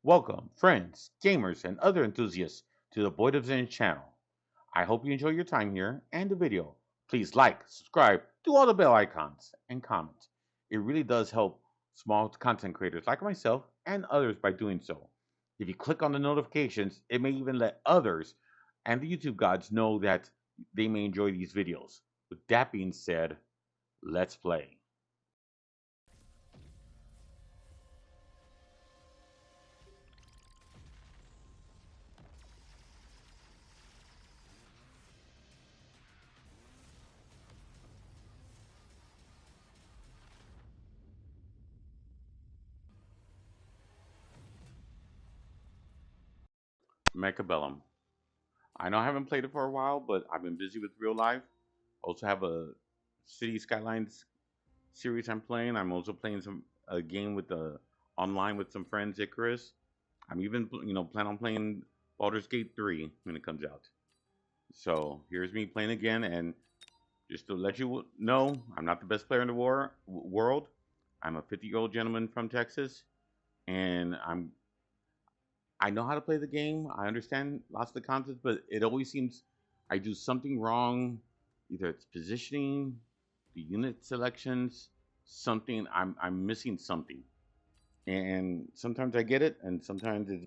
Welcome, friends, gamers, and other enthusiasts to the BoydofZINJ channel. I hope you enjoy your time here and the video. Please like, subscribe, do all the bell icons, and comment. It really does help small content creators like myself and others by doing so. If you click on the notifications, it may even let others and the YouTube gods know that they may enjoy these videos. With that being said, let's play. Mechabellum. I know I haven't played it for a while, but I've been busy with real life. Also have a City Skylines series I'm playing. I'm also playing a game with the online with some friends, Icarus. I'm even plan on playing Baldur's Gate 3 when it comes out. So here's me playing again, and just to let you know, I'm not the best player in the world. I'm a 50-year-old gentleman from Texas, and I know how to play the game. I understand lots of the concepts, but it always seems I do something wrong. Either it's positioning, the unit selections, something. I'm missing something, and sometimes I get it, and sometimes it's.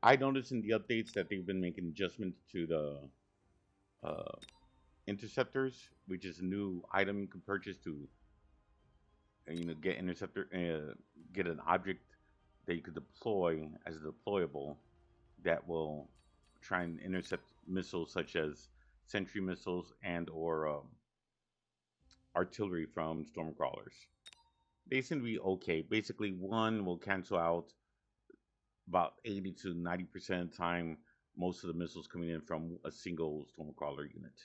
I noticed in the updates that they've been making adjustments to the interceptors, which is a new item you can purchase to get interceptor, get an object that you could deploy as a deployable that will try and intercept missiles such as sentry missiles and or artillery from stormcrawlers. They seem to be okay. Basically, one will cancel out about 80 to 90% of the time most of the missiles coming in from a single stormcrawler unit.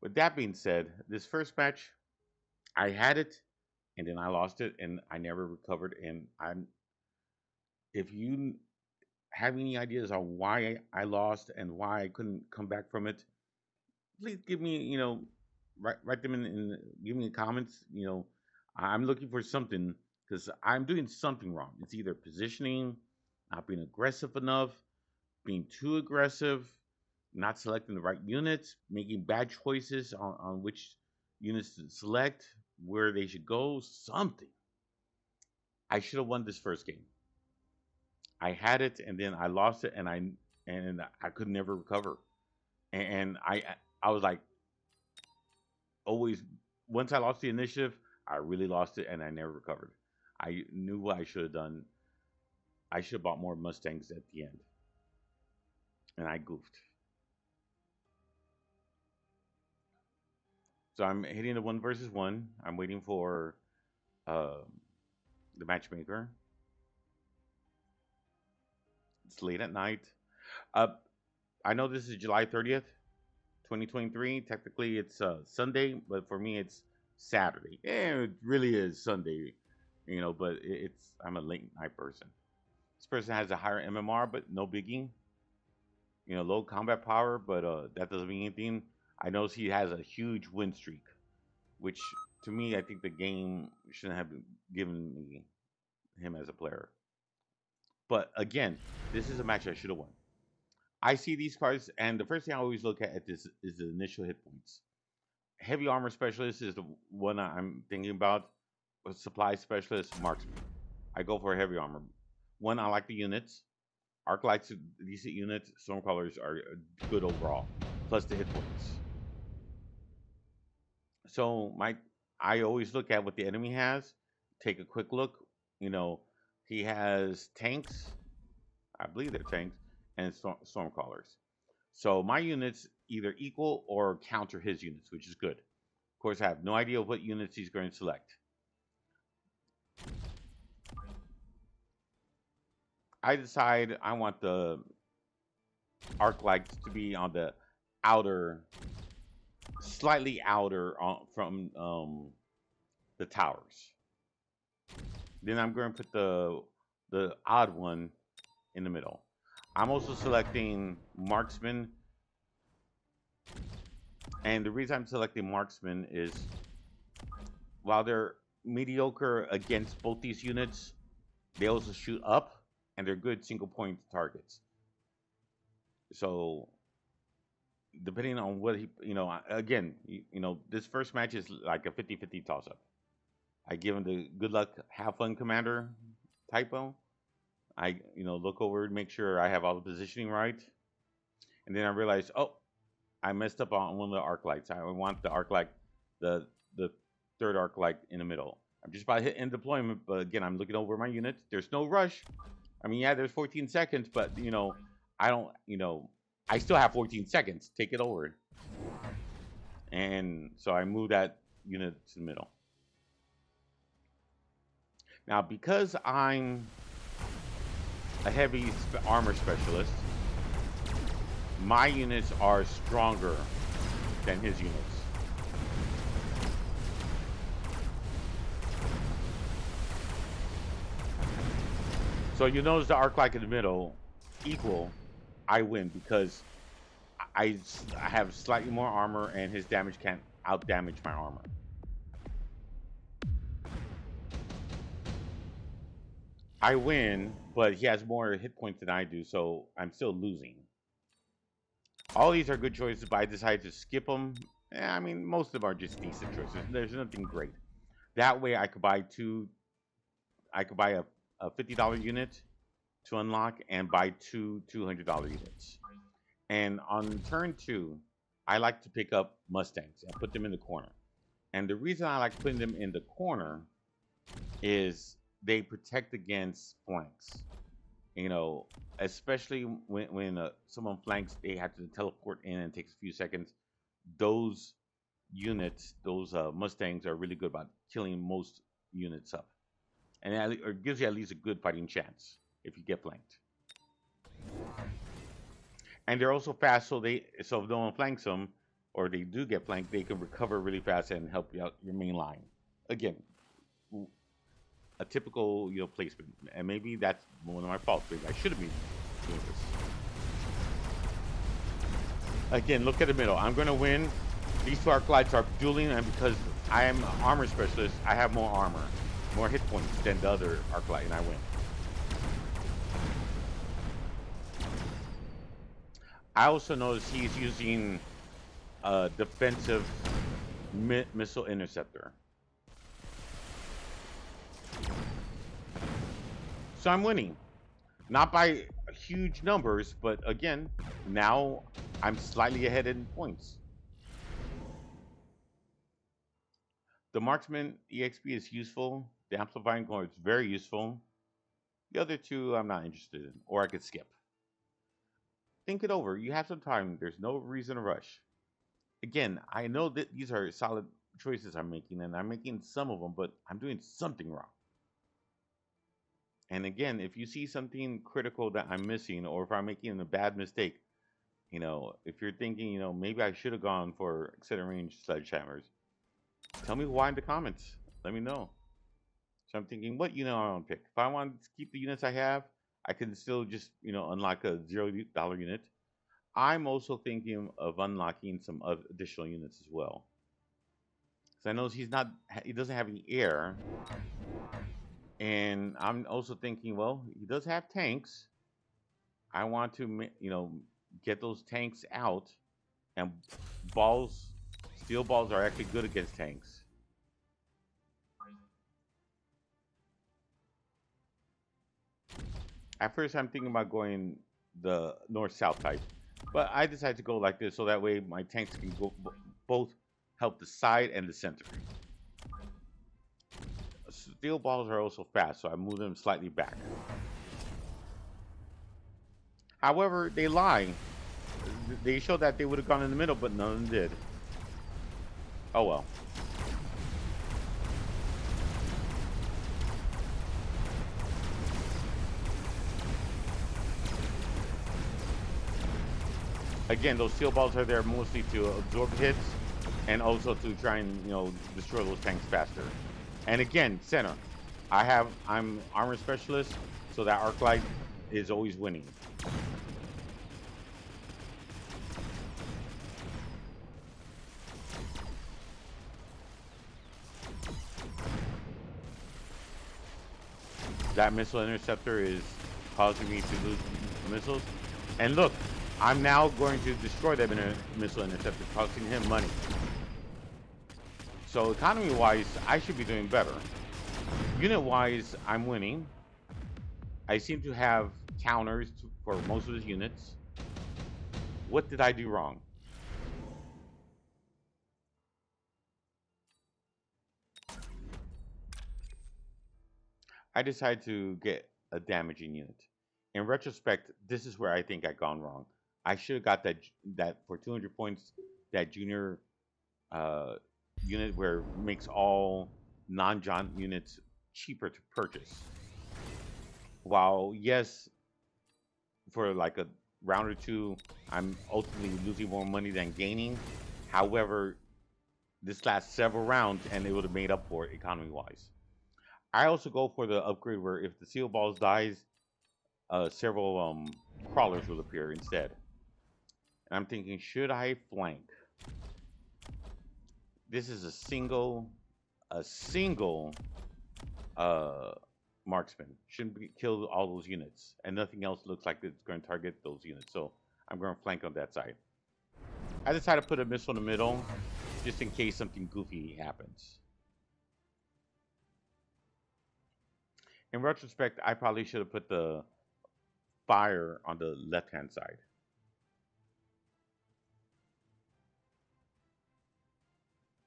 With that being said, this first match, I had it, and then I lost it, and I never recovered. And if you have any ideas on why I lost and why I couldn't come back from it, please give me, write them in give me comments. I'm looking for something because I'm doing something wrong. It's either positioning, not being aggressive enough, being too aggressive, not selecting the right units, making bad choices on which units to select, where they should go, something. I should have won this first game. I had it and then I lost it and I could never recover. And I was like always once I lost the initiative, I really lost it and I never recovered. I knew what I should have done. I should have bought more Mustangs at the end. And I goofed. So I'm hitting the 1 versus 1. I'm waiting for the matchmaker. It's late at night. I know this is July 30th, 2023. Technically, it's Sunday, but for me, it's Saturday. Yeah, it really is Sunday, but I'm a late night person. This person has a higher MMR, but no biggie. Low combat power, but that doesn't mean anything. I notice he has a huge win streak, which to me, I think the game shouldn't have given me him as a player. But again, this is a match I should have won. I see these cards, and the first thing I always look at this is the initial hit points. Heavy armor specialist is the one I'm thinking about. A supply specialist, marksman. I go for heavy armor. One, I like the units. Arc Light's a decent unit. Stormcrawlers are good overall. Plus the hit points. So I always look at what the enemy has. Take a quick look. He has tanks. I believe they're tanks and stormcrawlers. So my units either equal or counter his units, which is good. Of course, I have no idea what units he's going to select. I decide I want the arc lights to be on the outer, slightly outer from the towers. Then I'm going to put the odd one in the middle. I'm also selecting marksman, and the reason I'm selecting marksman is while they're mediocre against both these units, they also shoot up, and they're good single point targets. So depending on what he, again, this first match is like a 50-50 toss up. I give him the good luck, have fun, commander typo. I, look over, make sure I have all the positioning right, and then I realize, oh, I messed up on one of the arc lights. I want the arc light, the third arc light in the middle. I'm just about to hit end deployment, but again, I'm looking over my units. There's no rush. I mean, yeah, there's 14 seconds, but I don't, I still have 14 seconds. Take it over. And so I move that unit to the middle. Now, because I'm a heavy armor specialist, my units are stronger than his units. So you notice the arc light in the middle equal, I win because I have slightly more armor and his damage can't out damage my armor. I win, but he has more hit points than I do, so I'm still losing. All these are good choices, but I decided to skip them. I mean, most of them are just decent choices. There's nothing great. That way I could buy a $50 unit to unlock and buy two $200 units. And on turn 2, I like to pick up Mustangs and put them in the corner. And the reason I like putting them in the corner is they protect against flanks. Especially when someone flanks, they have to teleport in and it takes a few seconds. Those units, those Mustangs, are really good about killing most units up. And it gives you at least a good fighting chance if you get flanked. And they're also fast, so if no one flanks them, or they do get flanked, they can recover really fast and help you out your main line. Again, a typical placement, and maybe that's one of my faults. Maybe I should have been doing this. Again, look at the middle. I'm going to win. These two arc lights are dueling, and because I am an armor specialist, I have more armor, more hit points than the other arc light, and I win. I also notice he's using a defensive missile interceptor. So I'm winning. Not by huge numbers, but again, now I'm slightly ahead in points. The Marksman EXP is useful. The Amplifying Core is very useful. The other two I'm not interested in, or I could skip. Think it over. You have some time. There's no reason to rush. Again, I know that these are solid choices I'm making, and I'm making some of them, but I'm doing something wrong. And again, if you see something critical that I'm missing, or if I'm making a bad mistake, if you're thinking, maybe I should have gone for extended range sledgehammers, tell me why in the comments. Let me know. So I'm thinking, what unit I want to pick? If I want to keep the units I have, I can still just, unlock a $0 unit. I'm also thinking of unlocking some additional units as well. Because I know he doesn't have any air. And I'm also thinking, well, he does have tanks. I want to, get those tanks out. And steel balls are actually good against tanks. At first, I'm thinking about going the north-south type. But I decided to go like this, so that way my tanks can go both help the side and the center. Steel balls are also fast, so I move them slightly back. However, they lie. They showed that they would have gone in the middle, but none of them did. Oh well. Again, those steel balls are there mostly to absorb hits and also to try and, destroy those tanks faster. And again, center. I'm armor specialist, so that arc light is always winning. that missile interceptor is causing me to lose missiles. And look, I'm now going to destroy that missile interceptor, costing him money. So economy-wise, I should be doing better. Unit-wise, I'm winning. I seem to have counters for most of his units. What did I do wrong? I decided to get a damaging unit. In retrospect, this is where I think I gone wrong. I should have got that for 200 points, that junior unit where it makes all non-jaunt units cheaper to purchase. While yes, for like a round or two, I'm ultimately losing more money than gaining. However, this lasts several rounds and it would have made up for it economy-wise. I also go for the upgrade where if the seal balls dies, several crawlers will appear instead. And I'm thinking, should I flank? This is a single marksman. Shouldn't kill all those units, and nothing else looks like it's going to target those units. So I'm going to flank on that side. I decided to put a missile in the middle, just in case something goofy happens. In retrospect, I probably should have put the fire on the left-hand side.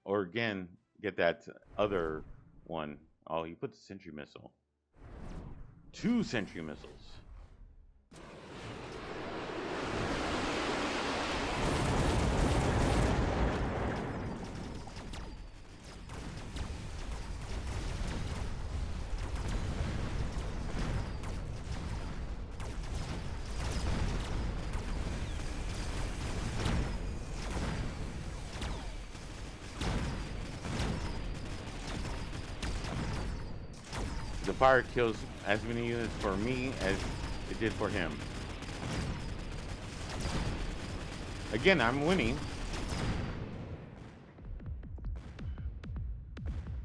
Or again, get that other one. Oh, he put the sentry missile. 2 sentry missiles. The fire kills as many units for me as it did for him. Again, I'm winning.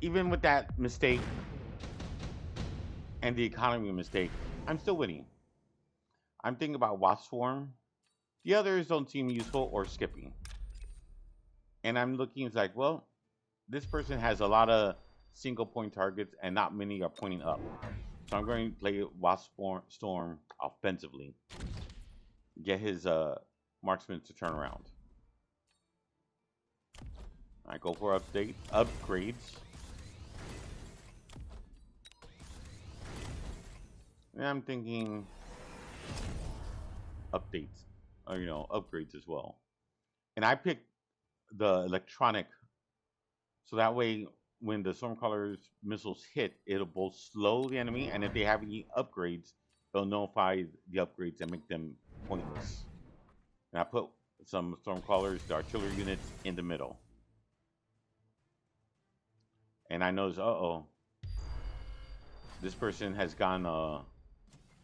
Even with that mistake and the economy mistake, I'm still winning. I'm thinking about Wasp Swarm. The others don't seem useful or skipping. And I'm looking, it's like, well, this person has a lot of single point targets and not many are pointing up. So I'm going to play Wasp Storm offensively. Get his marksman to turn around. I go for upgrades. And I'm thinking updates, or upgrades as well. And I picked the electronic, so that way when the Stormcrawler's missiles hit, it'll both slow the enemy, and if they have any upgrades, they'll nullify the upgrades and make them pointless. And I put some Stormcrawlers, the artillery units, in the middle. And I notice, this person has gone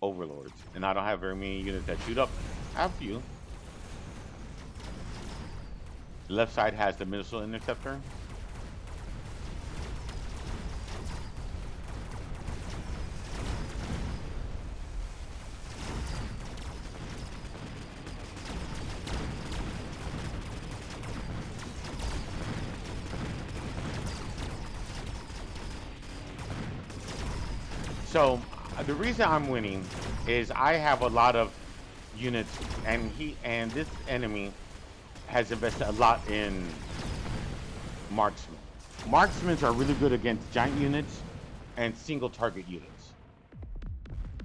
Overlords, and I don't have very many units that shoot up. I have a few. The left side has the missile interceptor. So the reason I'm winning is I have a lot of units, and this enemy has invested a lot in marksmen. Marksmen are really good against giant units and single target units.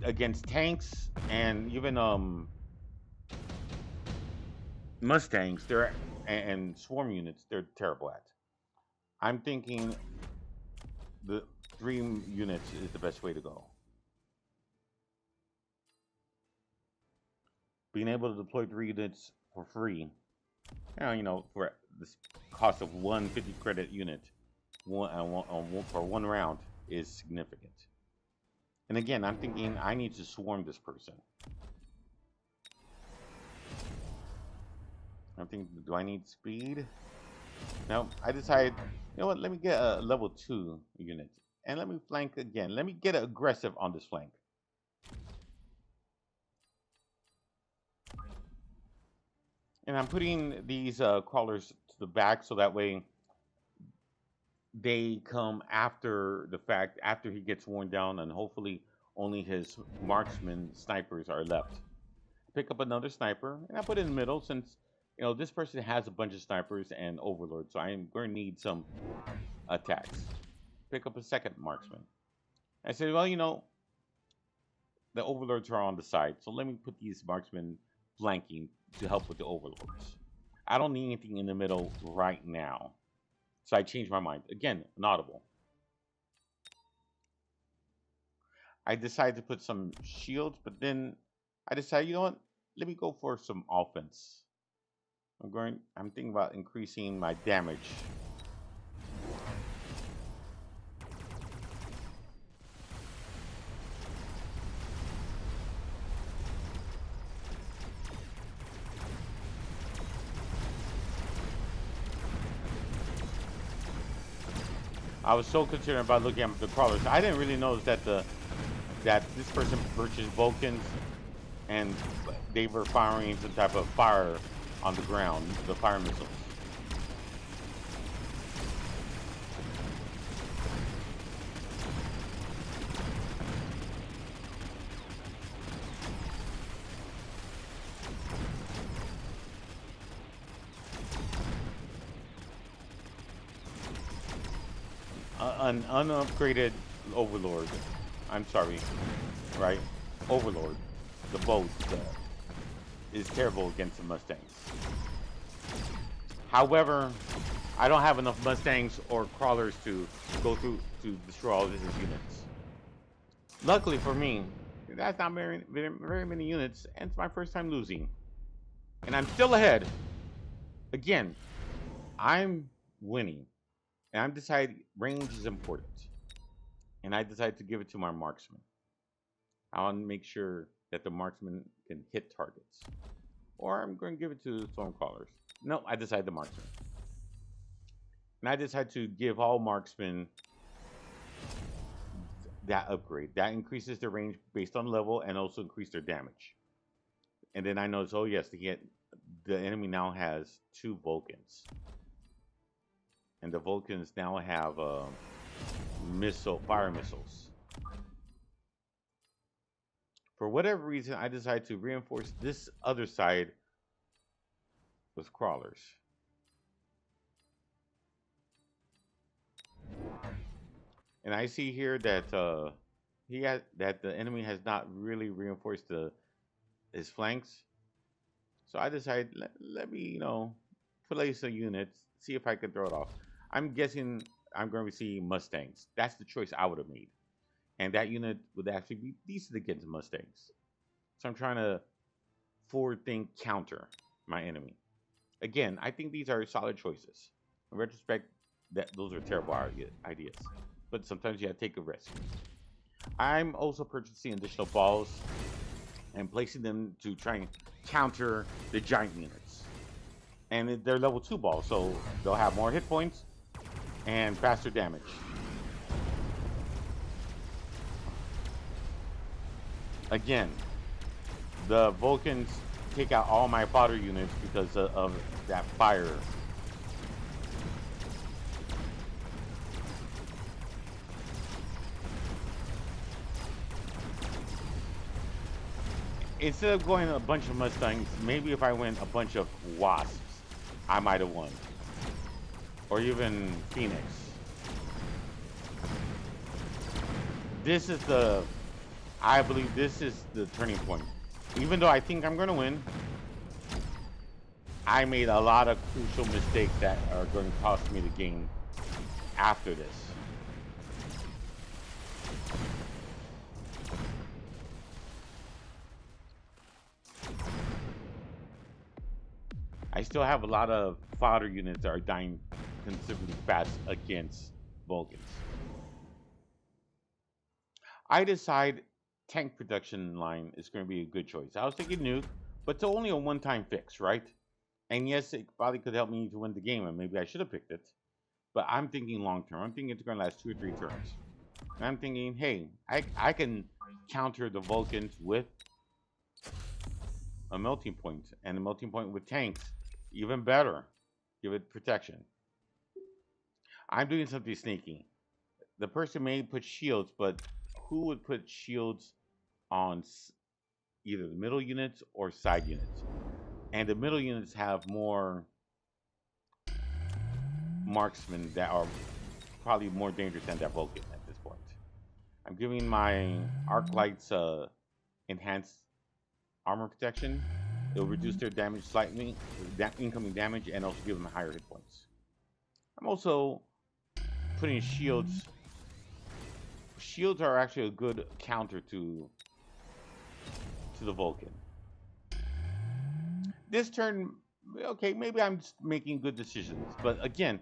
Against tanks and even Mustangs, and swarm units, they're terrible at. I'm thinking the 3 units is the best way to go. Being able to deploy 3 units for free, for this cost of 150 credit unit, for 1 round is significant. And again, I'm thinking I need to swarm this person. I'm thinking, do I need speed? No, I decided, let me get a level 2 unit. And let me flank again. Let me get aggressive on this flank. And I'm putting these crawlers to the back so that way they come after the fact, after he gets worn down, and hopefully only his marksman snipers are left. Pick up another sniper, and I put it in the middle since this person has a bunch of snipers and overlords, so I'm going to need some attacks. Pick up a second marksman. I said, well, the overlords are on the side, so let me put these marksmen flanking to help with the overlords. I don't need anything in the middle right now. So I changed my mind. Again, inaudible. I decided to put some shields, but then I decided, you know what? Let me go for some offense. I'm thinking about increasing my damage. I was so concerned about looking at the crawlers. I didn't really notice that that this person purchased Vulcans and they were firing some type of fire on the ground, the fire missiles. An unupgraded overlord. I'm sorry, right? Overlord, the boat is terrible against the Mustangs. However, I don't have enough Mustangs or crawlers to go through to destroy all of his units. Luckily for me, that's not very many units, and it's my first time losing. And I'm still ahead. Again, I'm winning. And I've decided range is important. And I decided to give it to my marksman. I want to make sure that the marksman can hit targets. Or I'm going to give it to stormcrawlers. No, I decided the marksman. And I decided to give all marksmen that upgrade. That increases their range based on level and also increase their damage. And then I noticed, oh yes, the enemy now has 2 Vulcans. And the Vulcans now have fire missiles. For whatever reason, I decided to reinforce this other side with crawlers. And I see here that the enemy has not really reinforced his flanks. So I decided let me place a unit, see if I can throw it off. I'm guessing I'm going to see Mustangs. That's the choice I would have made. And that unit would actually be decent against Mustangs. So I'm trying to forward think counter my enemy. Again, I think these are solid choices. In retrospect, those are terrible ideas. But sometimes you have to take a risk. I'm also purchasing additional balls and placing them to try and counter the giant units. And they're level 2 balls, so they'll have more hit points and faster damage. Again, the Vulcans take out all my fodder units because of that fire. Instead of going a bunch of Mustangs, maybe if I went a bunch of Wasps, I might have won. Or even Phoenix. I believe this is the turning point. Even though I think I'm going to win, I made a lot of crucial mistakes that are going to cost me the game after this. I still have a lot of fodder units that are dying considerably fast against Vulcans. I decide tank production line is going to be a good choice. I was thinking nuke, but it's only a one-time fix, right? And yes, it probably could help me to win the game, and maybe I should have picked it. But I'm thinking long-term. I'm thinking it's going to last 2 or 3 turns. And I'm thinking, hey, I can counter the Vulcans with a melting point, and a melting point with tanks, even better. Give it protection. I'm doing something sneaky. The person may put shields, but who would put shields on either the middle units or side units? And the middle units have more marksmen that are probably more dangerous than that Vulcan at this point. I'm giving my arc lights enhanced armor protection. It'll reduce their damage slightly, incoming damage, and also give them higher hit points. I'm also putting shields. Shields are actually a good counter to the Vulcan. This turn, okay, maybe I'm just making good decisions, but again,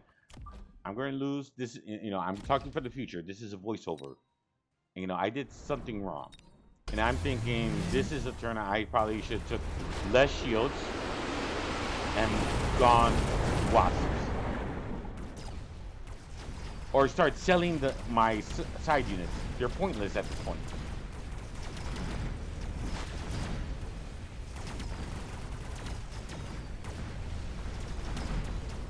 I'm going to lose this. I'm talking for the future. This is a voiceover. I did something wrong, and I'm thinking this is a turn I probably should have took less shields and gone wasps, or start selling my side units. They're pointless at this point.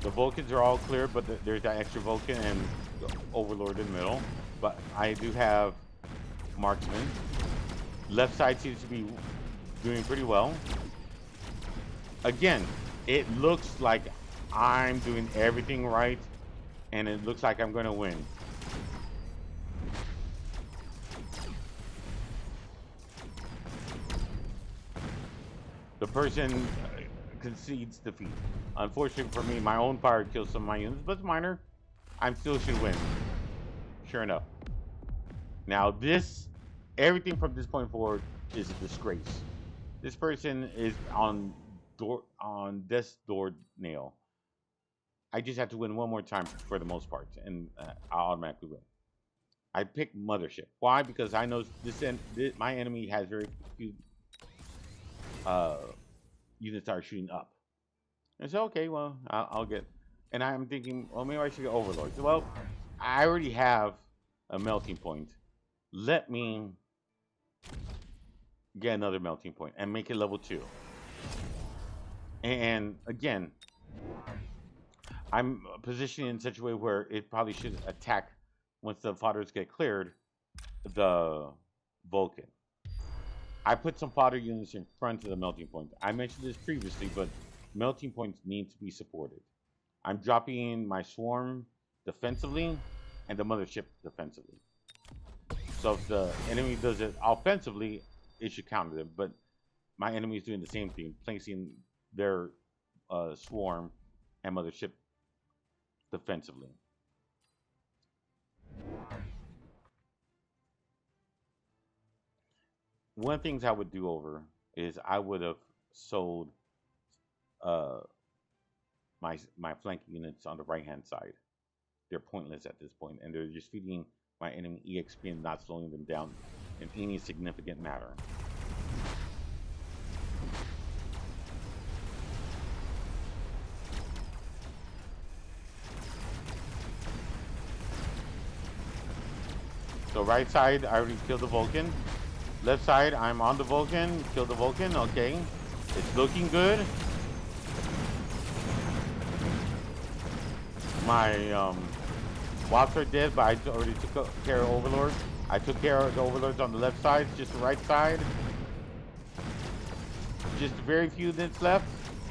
The Vulcans are all clear, but there's that extra Vulcan and the Overlord in the middle. But I do have marksmen. Left side seems to be doing pretty well. Again, it looks like I'm doing everything right, and it looks like I'm going to win. The person concedes defeat. Unfortunately for me, my own fire kills some of my units, but it's minor. I still should win. Sure enough. Now everything from this point forward is a disgrace. This person is on death's door nail. I just have to win one more time for the most part, and I'll automatically win. I picked Mothership. Why? Because I know my enemy has very few units that are shooting up. And so, okay, well, I'll get... And I'm thinking, well, maybe I should get Overlords. Well, I already have a melting point. Let me get another melting point and make it level 2. And again, I'm positioning in such a way where it probably should attack once the fodders get cleared, the Vulcan. I put some fodder units in front of the melting point. I mentioned this previously, but melting points need to be supported. I'm dropping in my swarm defensively and the mothership defensively. So if the enemy does it offensively, it should counter them. But my enemy is doing the same thing, placing their swarm and mothership defensively. One of the things I would do over is I would have sold my flanking units on the right hand side. They're pointless at this point, and they're just feeding my enemy EXP and not slowing them down in any significant manner. So right side, I already killed the Vulcan. Left side, I'm on the Vulcan. Kill the Vulcan. Okay. It's looking good. My wasps are dead, but I already took care of Overlord. I took care of the Overlords on the left side, just the right side. Just very few units left.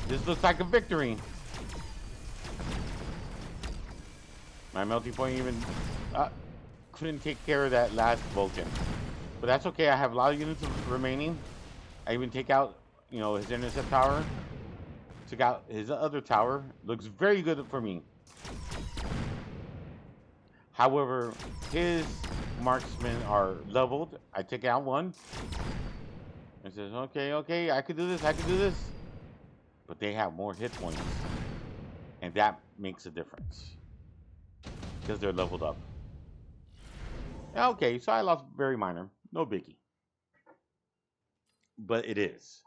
This looks like a victory. My melting point even couldn't take care of that last Vulcan. But that's okay, I have a lot of units remaining. I even take out, his intercept tower. Took out his other tower. Looks very good for me. However, his marksmen are leveled. I take out one. It says, okay, I could do this. But they have more hit points. And that makes a difference. Because they're leveled up. Okay, so I lost very minor. No biggie. But it is.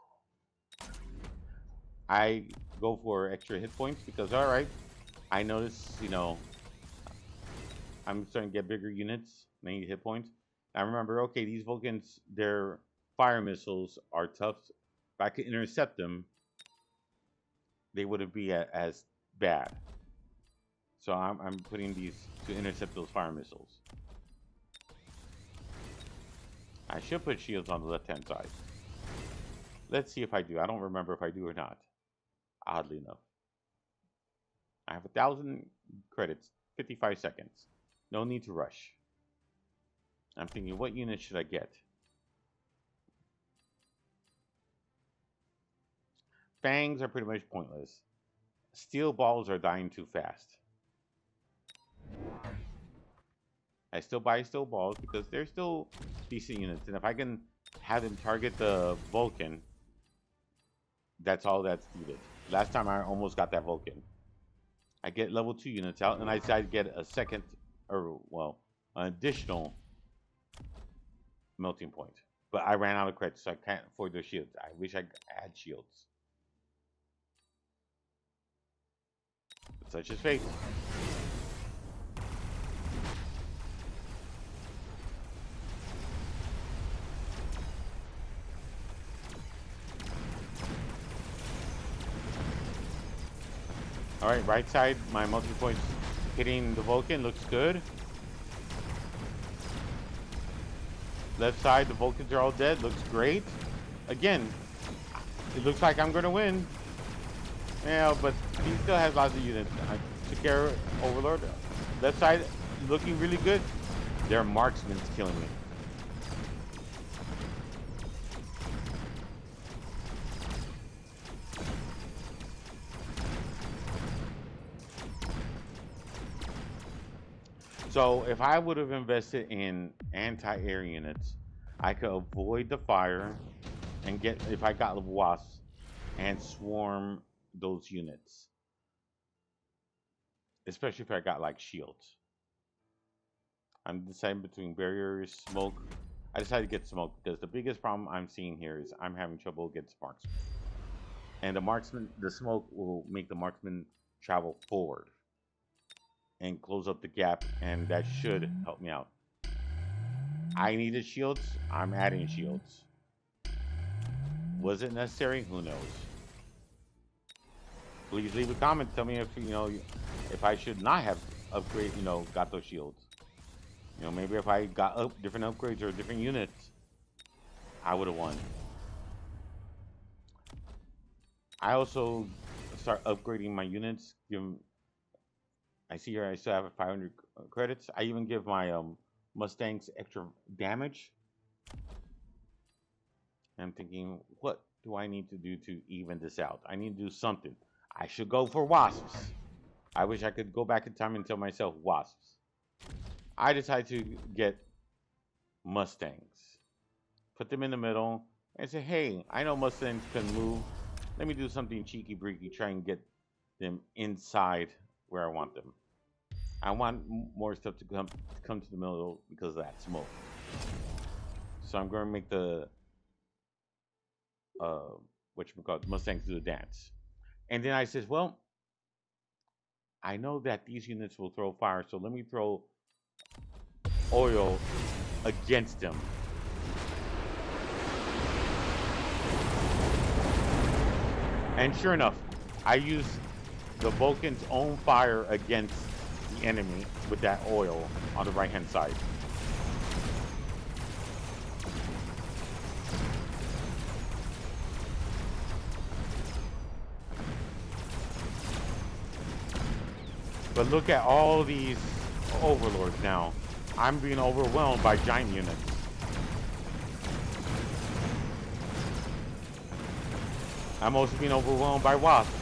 I go for extra hit points because, alright, I notice, I'm starting to get bigger units. 90 hit points. I remember, okay, these Vulcans, their fire missiles are tough. If I could intercept them, they wouldn't be as bad. So I'm putting these to intercept those fire missiles. I should put shields on the left-hand side. Let's see if I do. I don't remember if I do or not. Oddly enough. I have 1,000 credits, 55 seconds. No need to rush. I'm thinking, what unit should I get? Fangs are pretty much pointless. Steel balls are dying too fast. I still buy steel balls because they're still decent units. And if I can have them target the Vulcan, that's all that's needed. Last time I almost got that Vulcan. I get level 2 units out, and I decided to get a second, or well, an additional melting point. But I ran out of credits, so I can't afford those shields. I wish I had shields. But such is fate. Alright, right side, my multi-points hitting the Vulcan looks good. Left side, the Vulcans are all dead, looks great. Again, it looks like I'm going to win. Yeah, but he still has lots of units. I took care of Overlord. Left side, looking really good. Their marksman's killing me. So if I would have invested in anti-air units, I could avoid the fire and get, if I got wasps, and swarm those units. Especially if I got like shields. I'm deciding between barriers, smoke. I decided to get smoke because the biggest problem I'm seeing here is I'm having trouble against marksmen. And the smoke will make the marksman travel forward and close up the gap, and that should help me out. I needed shields. I'm adding shields. Was it necessary? Who knows? Please leave a comment. Tell me if if I should not have got those shields. Maybe if I got different upgrades or different units, I would have won. I also start upgrading my units. I see here I still have 500 credits. I even give my Mustangs extra damage. I'm thinking, what do I need to do to even this out? I need to do something. I should go for wasps. I wish I could go back in time and tell myself wasps. I decided to get Mustangs. Put them in the middle and say, hey, I know Mustangs can move. Let me do something cheeky-breaky, try and get them inside where I want them. I want more stuff to come to the middle because of that smoke. So I'm going to make the Mustangs do the dance. And then I says, well, I know that these units will throw fire, so let me throw oil against them. And sure enough, I used the Vulcan's own fire against the enemy with that oil on the right-hand side. But look at all these overlords now. I'm being overwhelmed by giant units. I'm also being overwhelmed by wasps.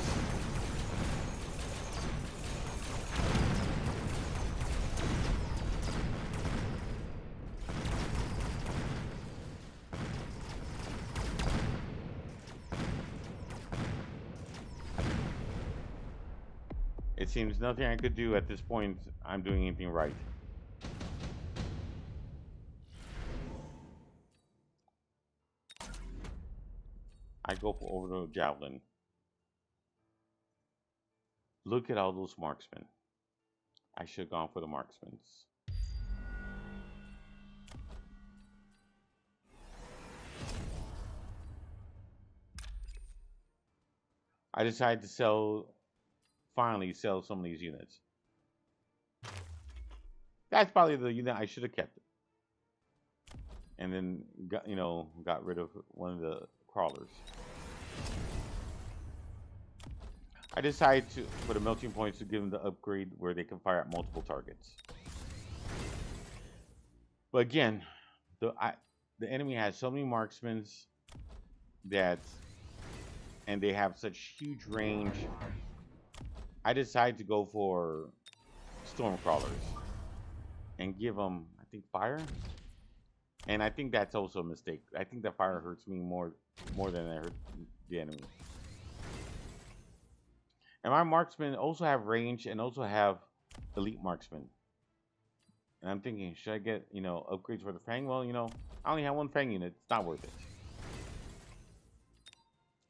It seems nothing I could do at this point. I'm doing anything right. I go for Overlord Javelin. Look at all those marksmen. I should have gone for the marksmen. I decided to finally sell some of these units. That's probably the unit I should have kept. And then got rid of one of the crawlers. I decided to, for the melting points, to give them the upgrade where they can fire at multiple targets. But again, the enemy has so many marksmen and they have such huge range. I decided to go for storm crawlers and give them, I think, fire. And I think that's also a mistake. I think that fire hurts me more than it hurts the enemy. And my marksmen also have range and also have elite marksmen. And I'm thinking, should I get, upgrades for the Fang? Well, I only have one Fang unit. It's not worth it.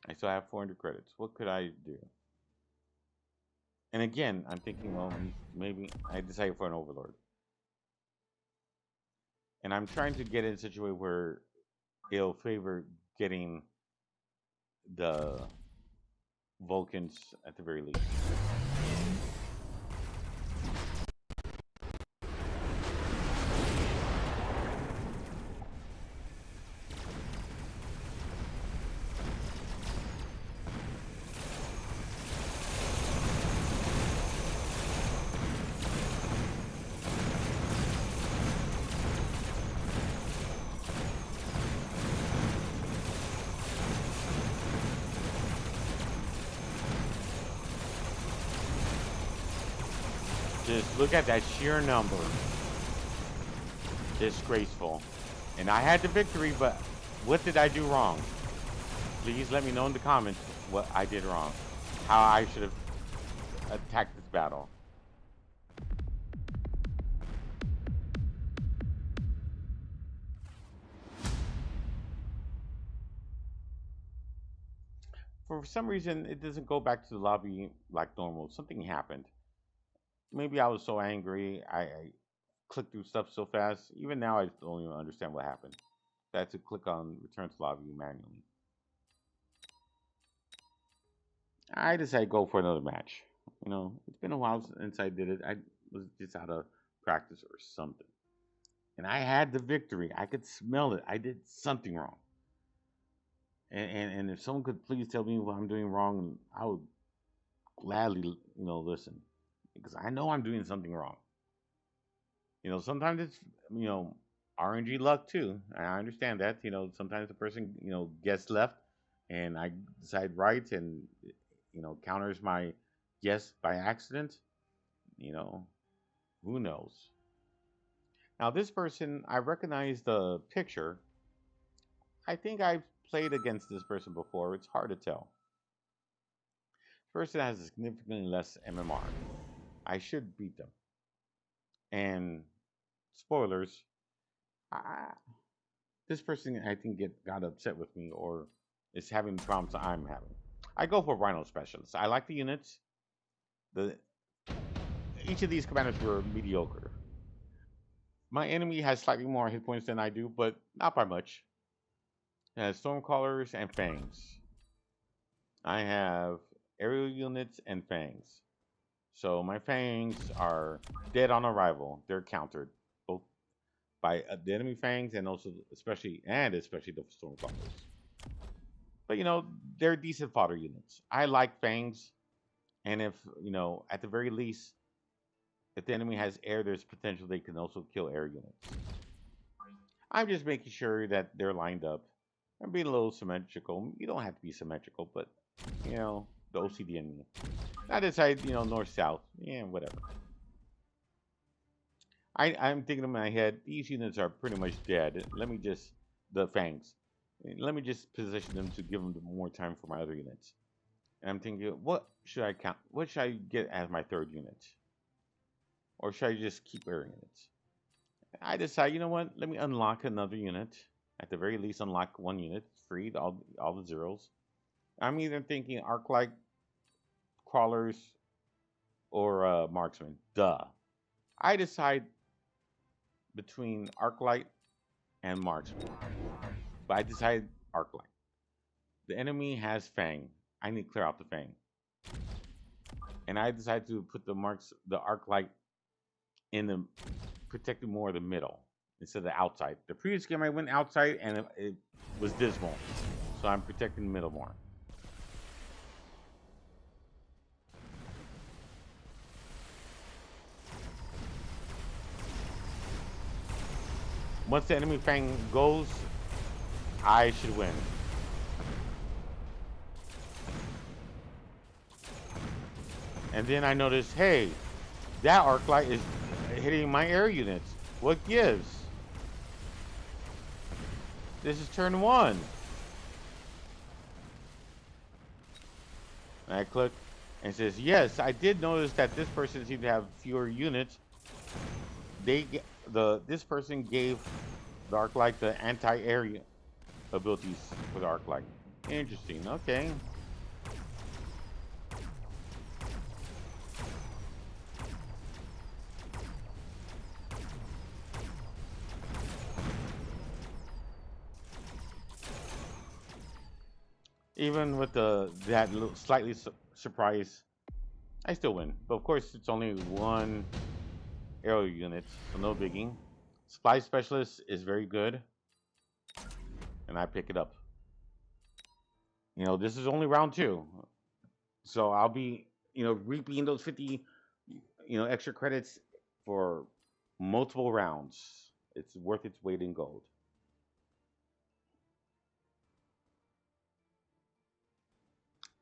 I still have 400 credits. What could I do? And again, I'm thinking, well, maybe I decided for an Overlord. And I'm trying to get it in such a way where it'll favor getting the Vulcans at the very least. Just look at that sheer number. Disgraceful. And I had the victory, but what did I do wrong? Please let me know in the comments what I did wrong. How I should have attacked this battle. For some reason, it doesn't go back to the lobby like normal. Something happened. Maybe I was so angry. I clicked through stuff so fast. Even now, I don't even understand what happened. I had to click on return to lobby manually. I decided to go for another match. It's been a while since I did it. I was just out of practice or something. And I had the victory. I could smell it. I did something wrong. And if someone could please tell me what I'm doing wrong, I would gladly, listen. Because I know I'm doing something wrong. Sometimes it's, RNG luck too. I understand that. Sometimes the person, gets left and I decide right and, counters my yes by accident. Who knows? Now, this person, I recognize the picture. I think I've played against this person before. It's hard to tell. This person has significantly less MMR. I should beat them. And spoilers, this person I think got upset with me or is having the problems I'm having. I go for Rhino Specialist. I like the units. Each of these commanders were mediocre. My enemy has slightly more hit points than I do, but not by much. It has Stormcallers and Fangs. I have aerial units and Fangs. So my Fangs are dead on arrival. They're countered both by the enemy Fangs and also especially the Stormcallers. But they're decent fodder units. I like Fangs, and if at the very least, if the enemy has air, there's potential they can also kill air units. I'm just making sure that they're lined up. I'm being a little symmetrical. You don't have to be symmetrical, but the OCD in me. I decide, north south, whatever. I'm thinking in my head, these units are pretty much dead. The Fangs. Let me just position them to give them more time for my other units. And I'm thinking, what should I count? What should I get as my third unit? Or should I just keep air units? I decide, you know what? Let me unlock another unit. At the very least, unlock one unit. Free, all the zeros. I'm either thinking Arclight, Crawlers, or Marksman. Duh. I decide between Arclight and Marksman. But I decided Arclight. The enemy has Fang. I need to clear out the Fang. and I decided to put the arc light in the protecting more of the middle instead of the outside. The previous game I went outside and it was dismal, so I'm protecting the middle more. Once the enemy fang goes, I should win. And then I noticed, hey, that arc light is hitting my air units. What gives? This is turn 1. And I click and it says, yes, I did notice that this person seemed to have fewer units. This person gave the arc light the anti-air abilities for the arc light. Interesting. Okay. Even with that little slightly surprise, I still win. But of course, it's only one aerial unit, so no biggie. Supply specialist is very good, and I pick it up. You know, this is only round 2, so I'll be, reaping those 50, extra credits for multiple rounds. It's worth its weight in gold.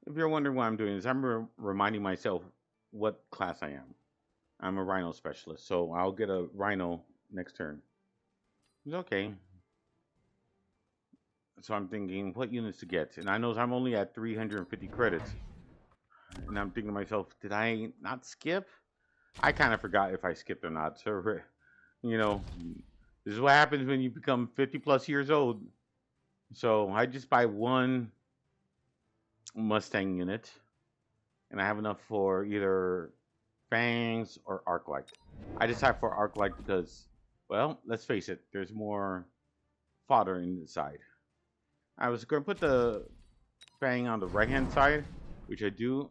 If you're wondering why I'm doing this, I'm reminding myself what class I am. I'm a rhino specialist, so I'll get a rhino next turn. It's okay. So I'm thinking what units to get, and I know I'm only at 350 credits, and I'm thinking to myself, did I not skip? I kind of forgot if I skipped or not. So, this is what happens when you become 50 plus years old. So I just buy one Mustang unit, and I have enough for either fangs or arc light. I decide for arc light because, well, let's face it, there's more fodder inside. I was going to put the fang on the right hand side, which I do,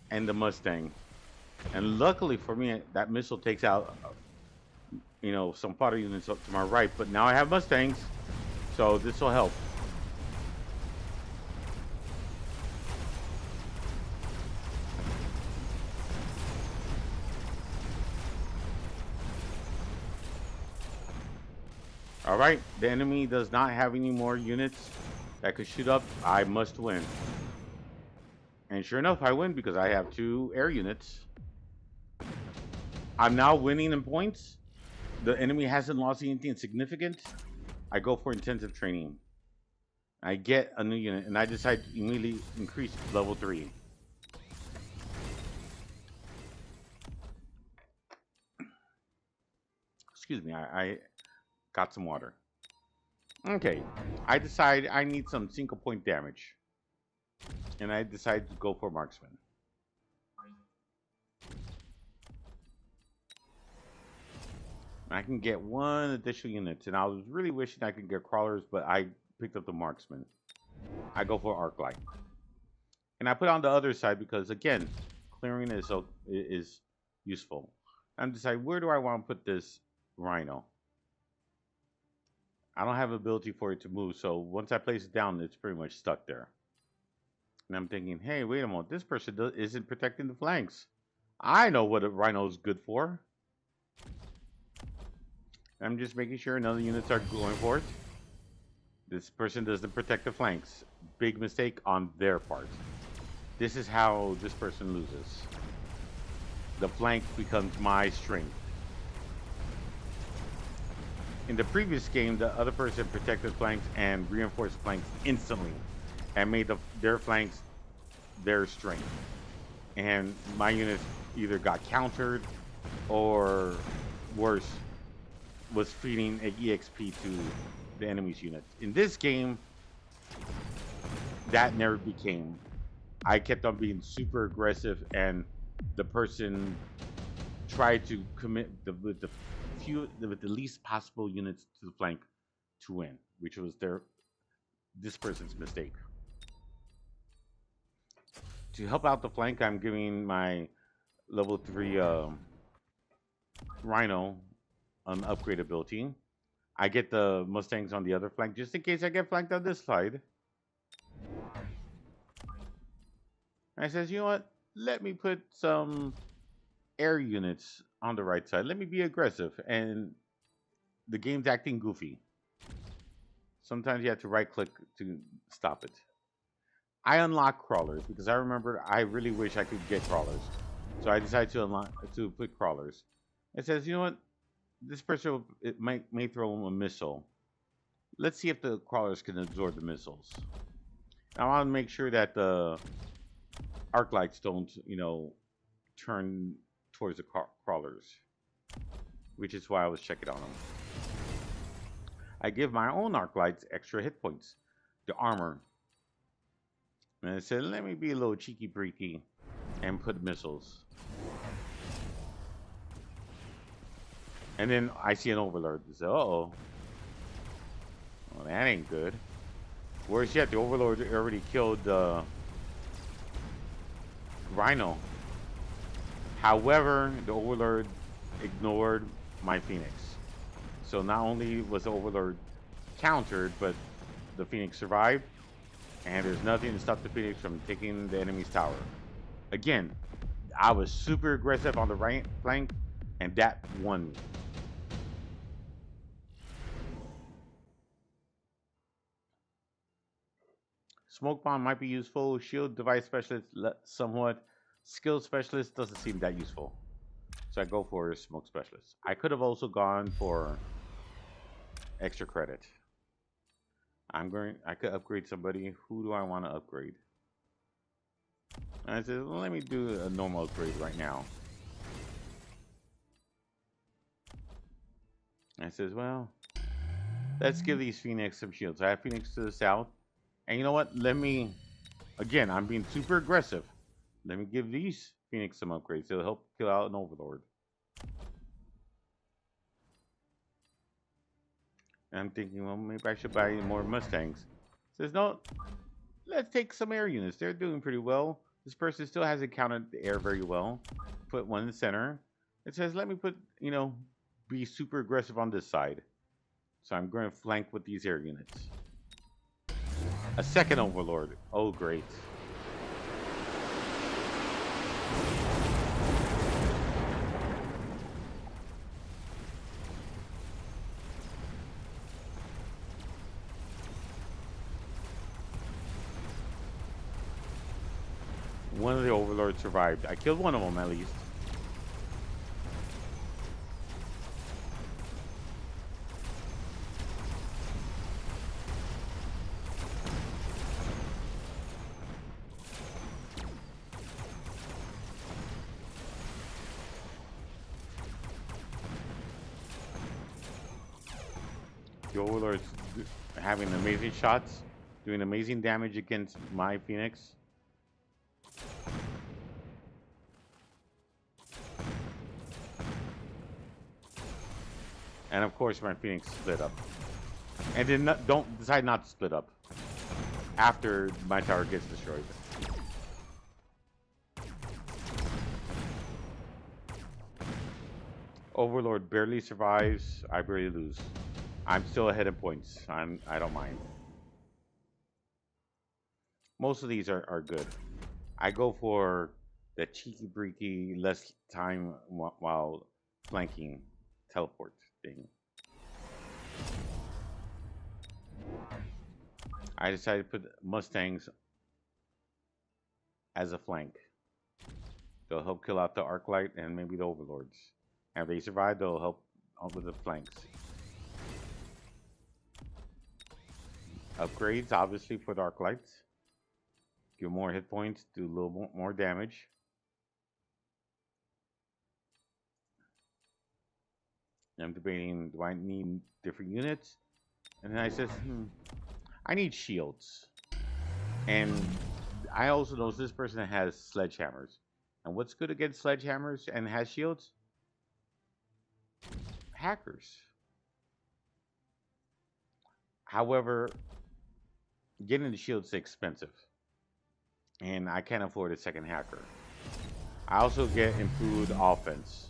and the Mustang. And luckily for me, that missile takes out, some fodder units up to my right. But now I have Mustangs, so this will help. All right, the enemy does not have any more units that could shoot up. I must win. And sure enough, I win because I have 2 air units. I'm now winning in points. The enemy hasn't lost anything significant. I go for intensive training. I get a new unit, and I decide to immediately increase to level 3. Excuse me, I got some water. Okay, I decide I need some single point damage. And I decide to go for marksman. I can get 1 additional unit, and I was really wishing I could get crawlers, but I picked up the marksman. I go for arc light. And I put on the other side because, again, clearing is useful. I'm deciding, where do I want to put this rhino? I don't have ability for it to move, so once I place it down, it's pretty much stuck there. And I'm thinking, hey, wait a moment, this person isn't protecting the flanks. I know what a rhino is good for. I'm just making sure none of the units are going for it. This person doesn't protect the flanks. Big mistake on their part. This is how this person loses. The flank becomes my strength. In the previous game, the other person protected flanks and reinforced flanks instantly and made their flanks their strength. And my units either got countered or worse, was feeding an EXP to the enemy's units. In this game, that never became. I kept on being super aggressive, and the person tried to commit with the least possible units to the flank to win, which was this person's mistake. To help out the flank, I'm giving my level 3 Rhino on upgrade ability. I get the Mustangs on the other flank just in case I get flanked on this side. And I says, you know what? Let me put some air units on the right side. Let me be aggressive. And the game's acting goofy. Sometimes you have to right click to stop it. I unlock crawlers because I remember I really wish I could get crawlers. So I decided to put crawlers. It says, you know what? This person may throw a missile. Let's see if the crawlers can absorb the missiles. I want to make sure that the arc lights don't, turn towards the crawlers, which is why I was checking on them. I give my own arc lights extra hit points, the armor. And I said, let me be a little cheeky breaky and put missiles. And then I see an overlord. I say, uh-oh. Well, that ain't good. Worse yet, the overlord already killed the Rhino. However, the overlord ignored my Phoenix. So not only was the overlord countered, but the Phoenix survived. And there's nothing to stop the Phoenix from taking the enemy's tower. Again, I was super aggressive on the right flank, and that won me. Smoke bomb might be useful. Shield device specialist somewhat. Skill specialist doesn't seem that useful. So I go for smoke specialist. I could have also gone for extra credit. I could upgrade somebody. Who do I want to upgrade? And I said, well, let me do a normal upgrade right now. And I says, well, let's give these Phoenix some shields. I have Phoenix to the south. And you know what? Again, I'm being super aggressive. Let me give these Phoenix some upgrades. It'll help kill out an overlord. And I'm thinking, well, maybe I should buy more Mustangs. Says, no, let's take some air units. They're doing pretty well. This person still hasn't counted the air very well. Put one in the center. It says, let me be super aggressive on this side. So I'm going to flank with these air units. A second overlord. Oh, great. One of the overlords survived. I killed one of them at least. The overlord's having amazing shots, doing amazing damage against my Phoenix. And of course, my Phoenix split up. And then don't decide not to split up after my tower gets destroyed. Overlord barely survives. I barely lose. I'm still ahead in points. I don't mind. Most of these are good. I go for the cheeky breaky, less time while flanking teleport thing. I decided to put Mustangs as a flank. They'll help kill out the Arclight and maybe the Overlords. And if they survive, they'll help out with the flanks. Upgrades, obviously, for the Arclights. Give more hit points, do a little more damage. I'm debating, do I need different units? And then I said, I need shields. And I also know this person has sledgehammers. And what's good against sledgehammers and has shields? Hackers. However, getting the shields is expensive. And I can't afford a second hacker. I also get improved offense.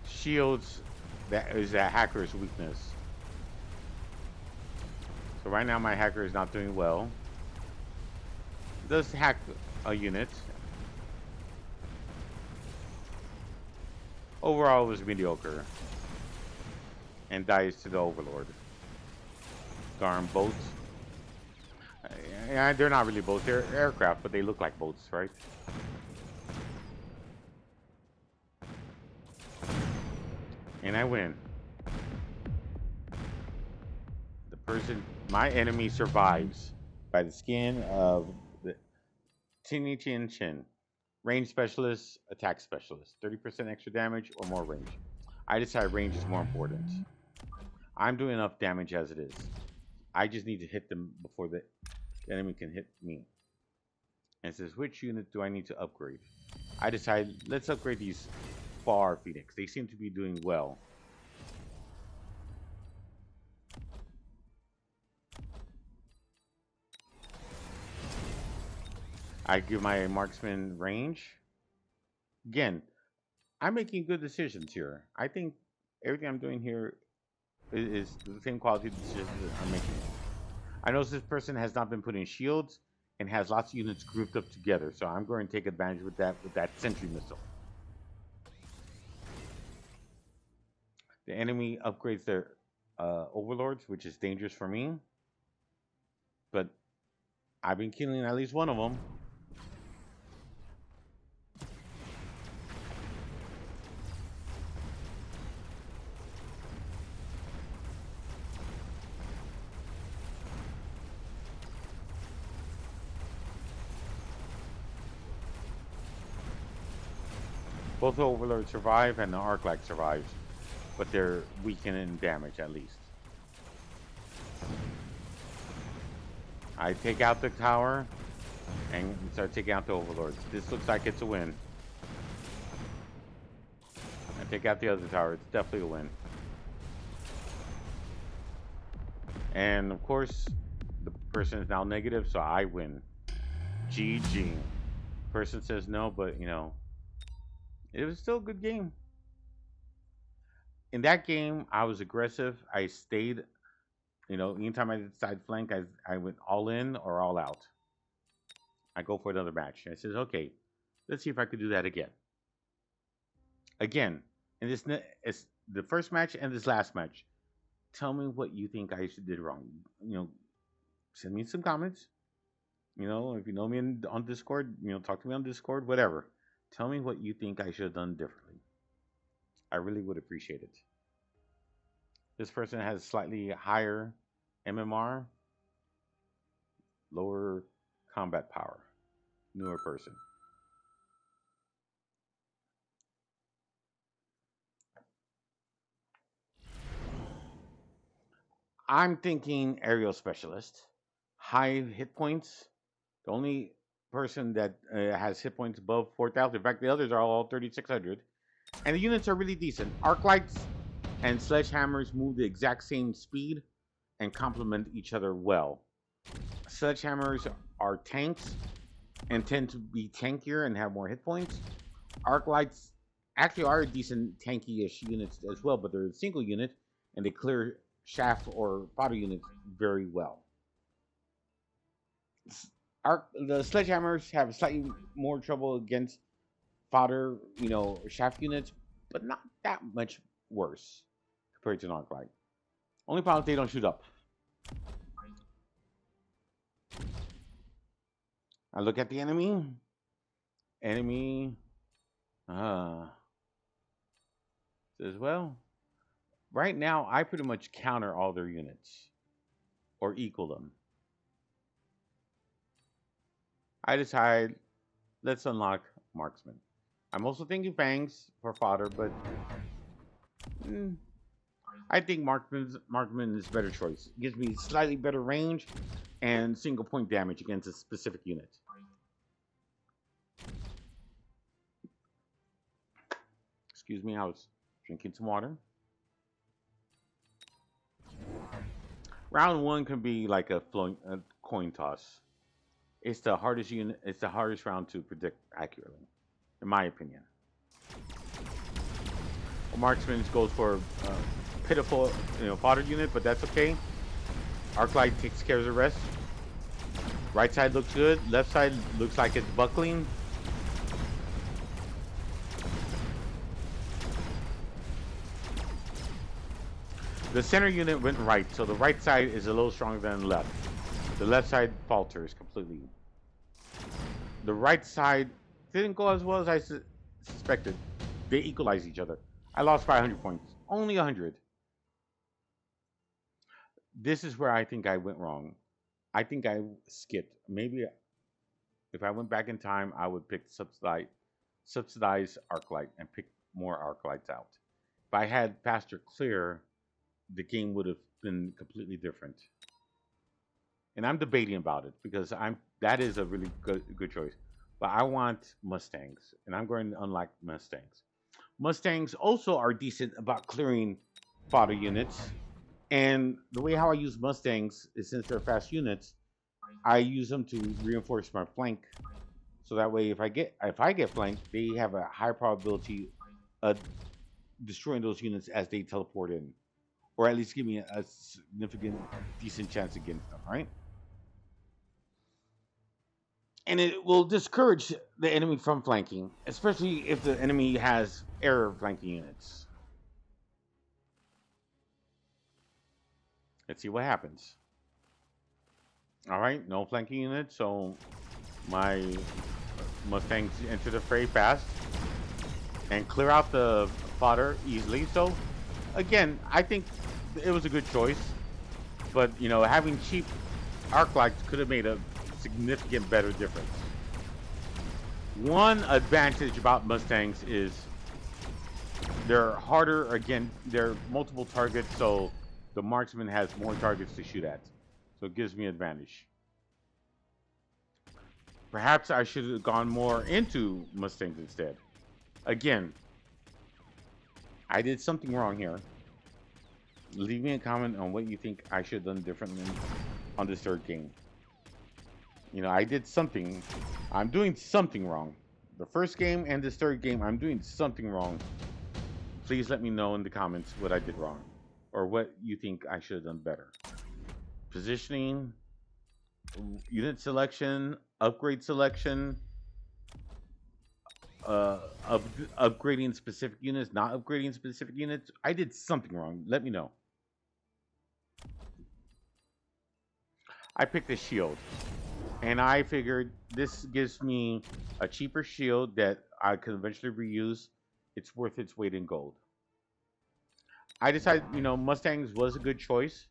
Shields, that is a hacker's weakness. So right now my hacker is not doing well. Does hack a unit. Overall it was mediocre. And dies to the Overlord. Darn boats. Yeah, they're not really boats, they're aircraft, but they look like boats, right? And I win. The person, my enemy survives by the skin of the Tinny Chin Chin. Range specialist, attack specialist. 30% extra damage or more range. I decide range is more important. I'm doing enough damage as it is. I just need to hit them before the enemy can hit me. And it says, which unit do I need to upgrade? I decide, let's upgrade these Far Phoenix. They seem to be doing well. I give my marksman range. Again, I'm making good decisions here. I think everything I'm doing here is the same quality decisions that I'm making. I notice this person has not been putting shields and has lots of units grouped up together, so I'm going to take advantage with that sentry missile. The enemy upgrades their overlords, which is dangerous for me, but I've been killing at least one of them. Both the overlords survive and the arc-light survives, but they're weakened in damage at least. I take out the tower and start taking out the overlords. This looks like it's a win. I take out the other tower. It's definitely a win. And of course, the person is now negative, so I win. GG. Person says no, but you know, it was still a good game. In that game, I was aggressive. I stayed, you know, anytime I did side flank, I went all in or all out. I go for another match. And I says, okay, let's see if I could do that again. Again, and it's the first match and this last match. Tell me what you think I did wrong. You know, send me some comments. You know, if you know me on Discord, you know, talk to me on Discord, whatever. Tell me what you think I should have done differently. I really would appreciate it. This person has slightly higher MMR, lower combat power, newer person. I'm thinking aerial specialist, high hit points. The only person that has hit points above 4,000. In fact, the others are all 3,600. And the units are really decent. Arc lights and sledgehammers move the exact same speed and complement each other well. Sledgehammers are tanks and tend to be tankier and have more hit points. Arc lights actually are decent tanky-ish units as well, but they're a single unit and they clear shaft or fodder units very well. The sledgehammers have slightly more trouble against fodder, you know, shaft units, but not that much worse compared to an arc light. Only problem is they don't shoot up. I look at the enemy. Enemy says, well, right now I pretty much counter all their units or equal them. I decide, let's unlock marksman. I'm also thinking fangs for fodder, but I think marksman is a better choice. It gives me slightly better range and single point damage against a specific unit. Excuse me, I was drinking some water. Round one can be like a coin toss. It's the hardest unit. It's the hardest round to predict accurately, in my opinion. Marksman goes for pitiful, fodder unit, but that's okay. Arclight takes care of the rest. Right side looks good. Left side looks like it's buckling. The center unit went right, so the right side is a little stronger than the left. The left side falters completely. The right side didn't go as well as I suspected. They equalize each other. I lost by 100 points. Only 100. This is where I think I went wrong. I think I skipped. Maybe if I went back in time, I would pick subsidize Arclight and pick more Arclights out. If I had faster clear, the game would have been completely different. And I'm debating about it because that is a really good choice. But I want Mustangs, and I'm going to unlock Mustangs. Mustangs also are decent about clearing fodder units. And the way how I use Mustangs is, since they're fast units, I use them to reinforce my flank. So that way, if I get flanked, they have a high probability of destroying those units as they teleport in, or at least give me a significant, decent chance against them, right? And it will discourage the enemy from flanking, especially if the enemy has air flanking units. Let's see what happens. All right, no flanking units, so my Mustangs enter the fray fast and clear out the fodder easily. So, again, I think it was a good choice, but having cheap Arclights could have made a significant better difference. One advantage about Mustangs is they're harder. Again, they're multiple targets, so the marksman has more targets to shoot at. So it gives me an advantage. Perhaps I should have gone more into Mustangs instead. Again, I did something wrong here. Leave me a comment on what you think I should have done differently on this third game. I did something. I'm doing something wrong. The first game and this third game, I'm doing something wrong. Please let me know in the comments what I did wrong, or what you think I should have done better. Positioning, unit selection, upgrade selection, upgrading specific units, not upgrading specific units. I did something wrong. Let me know. I picked a shield, and I figured this gives me a cheaper shield that I could eventually reuse. It's worth its weight in gold. I decided, Mustangs was a good choice.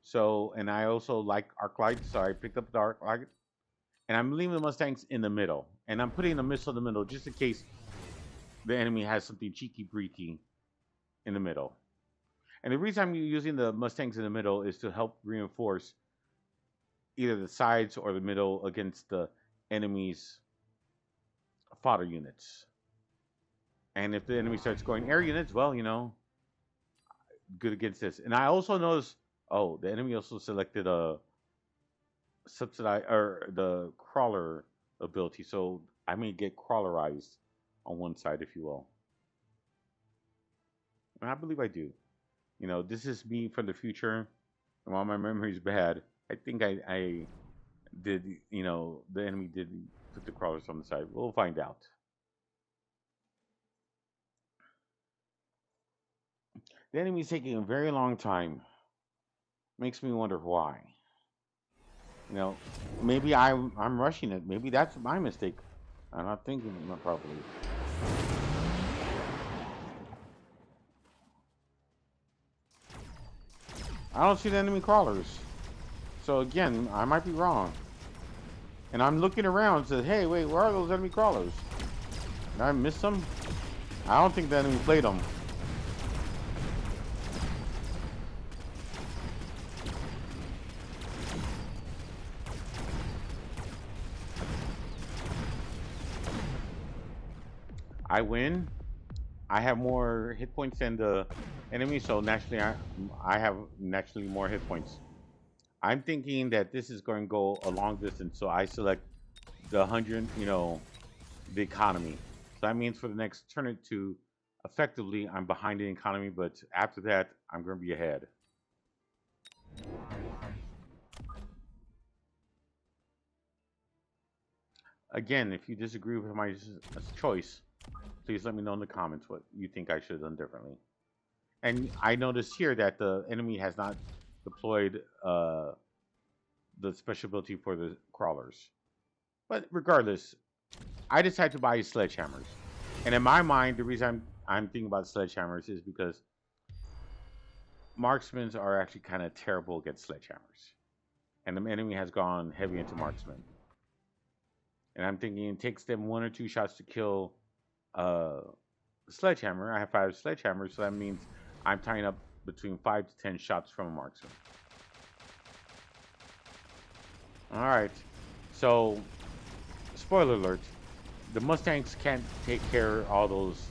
So, and I also like Arclight, so I picked up the Arclight. And I'm leaving the Mustangs in the middle. And I'm putting a missile in the middle just in case the enemy has something cheeky-breeky in the middle. And the reason I'm using the Mustangs in the middle is to help reinforce either the sides or the middle against the enemy's fodder units. And if the enemy starts going air units, well, good against this. And I also noticed, the enemy also selected a subsidize or the crawler ability, so I may get crawlerized on one side, if you will. And I believe I do. This is me from the future, and while my memory is bad, I think I did. The enemy did put the crawlers on the side. We'll find out. The enemy's taking a very long time. Makes me wonder why. Maybe I'm rushing it. Maybe that's my mistake. I'm not thinking it properly. I don't see the enemy crawlers. So again, I might be wrong. And I'm looking around and said, hey, wait, where are those enemy crawlers? Did I miss them? I don't think the enemy played them. I win. I have more hit points than the enemy, so naturally I have naturally more hit points. I'm thinking that this is going to go a long distance, so I select the 100, the economy. So that means for the next turn it to effectively, I'm behind the economy, but after that, I'm going to be ahead. Again, if you disagree with my choice, please let me know in the comments what you think I should have done differently. And I noticed here that the enemy has not deployed the special ability for the crawlers. But regardless, I decided to buy sledgehammers. And in my mind, the reason I'm thinking about sledgehammers is because marksmen are actually kind of terrible against sledgehammers. And the enemy has gone heavy into marksmen. And I'm thinking it takes them 1 or 2 shots to kill a sledgehammer. I have 5 sledgehammers, so that means I'm tying up between 5 to 10 shots from a marksman. Alright, so spoiler alert, the Mustangs can't take care of all those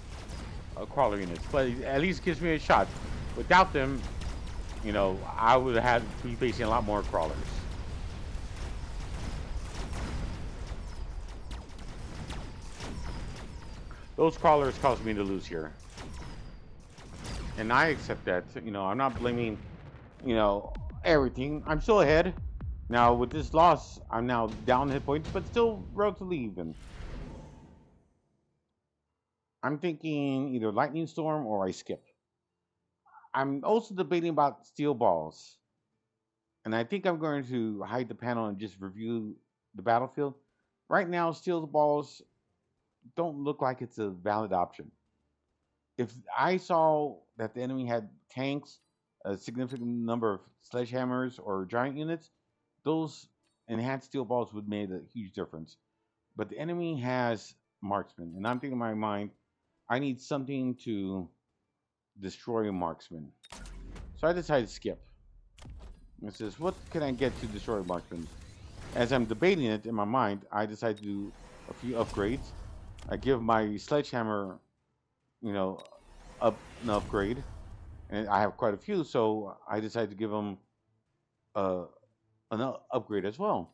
crawler units, but it at least gives me a shot. Without them, I would have had to be facing a lot more crawlers. Those crawlers caused me to lose here. And I accept that. I'm not blaming, everything. I'm still ahead. Now, with this loss, I'm now down hit points, but still relatively even. I'm thinking either Lightning Storm or I skip. I'm also debating about steel balls. And I think I'm going to hide the panel and just review the battlefield. Right now, steel balls don't look like it's a valid option. If I saw that the enemy had tanks, a significant number of sledgehammers or giant units, those enhanced steel balls would make a huge difference. But the enemy has marksmen, and I'm thinking in my mind, I need something to destroy a marksman. So I decided to skip. It says, what can I get to destroy a marksman? As I'm debating it in my mind, I decide to do a few upgrades. I give my sledgehammer, an upgrade, and I have quite a few, so I decided to give them an upgrade as well.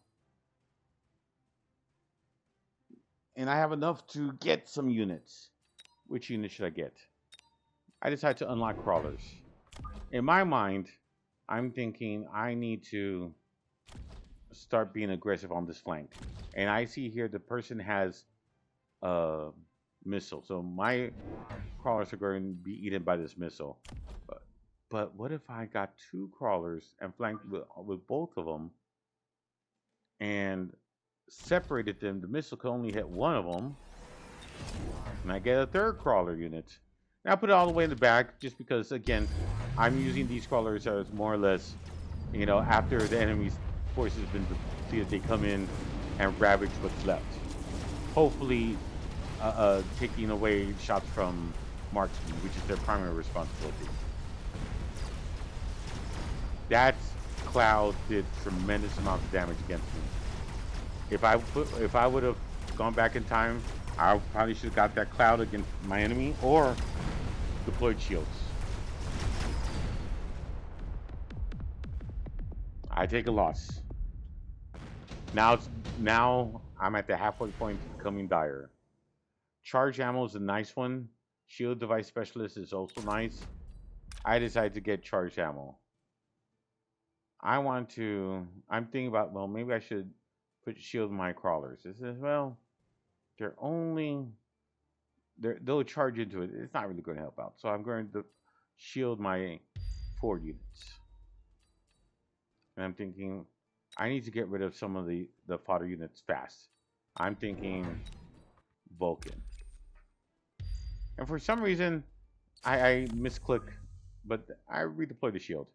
And I have enough to get some units. Which unit should I get? I decided to unlock crawlers. In my mind, I'm thinking I need to start being aggressive on this flank. And I see here the person has a missile. So my crawlers are going to be eaten by this missile. But what if I got 2 crawlers and flanked with both of them and separated them? The missile could only hit one of them. And I get a 3rd crawler unit. Now I put it all the way in the back just because, again, I'm using these crawlers as more or less, after the enemy's force has been depleted, they come in and ravage what's left. Hopefully, taking away shots from marksmen, which is their primary responsibility. That cloud did tremendous amounts of damage against me. If I would have gone back in time, I probably should have got that cloud against my enemy or deployed shields. I take a loss. Now I'm at the halfway point becoming dire. Charge ammo is a nice one. Shield device specialist is also nice. I decided to get charged ammo. I'm thinking about, well, maybe I should put shield in my crawlers. It says, well, they'll charge into it. It's not really going to help out. So I'm going to shield my 4 units. And I'm thinking, I need to get rid of some of the fodder units fast. I'm thinking Vulcan. And for some reason, I misclick, but I redeploy the shield.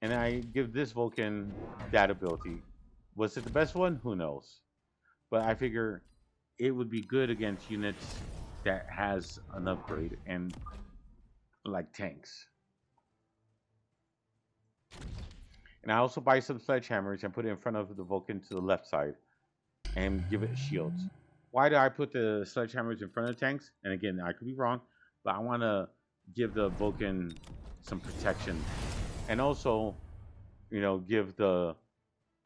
And I give this Vulcan that ability. Was it the best one? Who knows? But I figure it would be good against units that has an upgrade and like tanks. And I also buy some sledgehammers and put it in front of the Vulcan to the left side and give it shields. Why do I put the sledgehammers in front of the tanks? And again, I could be wrong, but I want to give the Vulcan some protection. And also, give the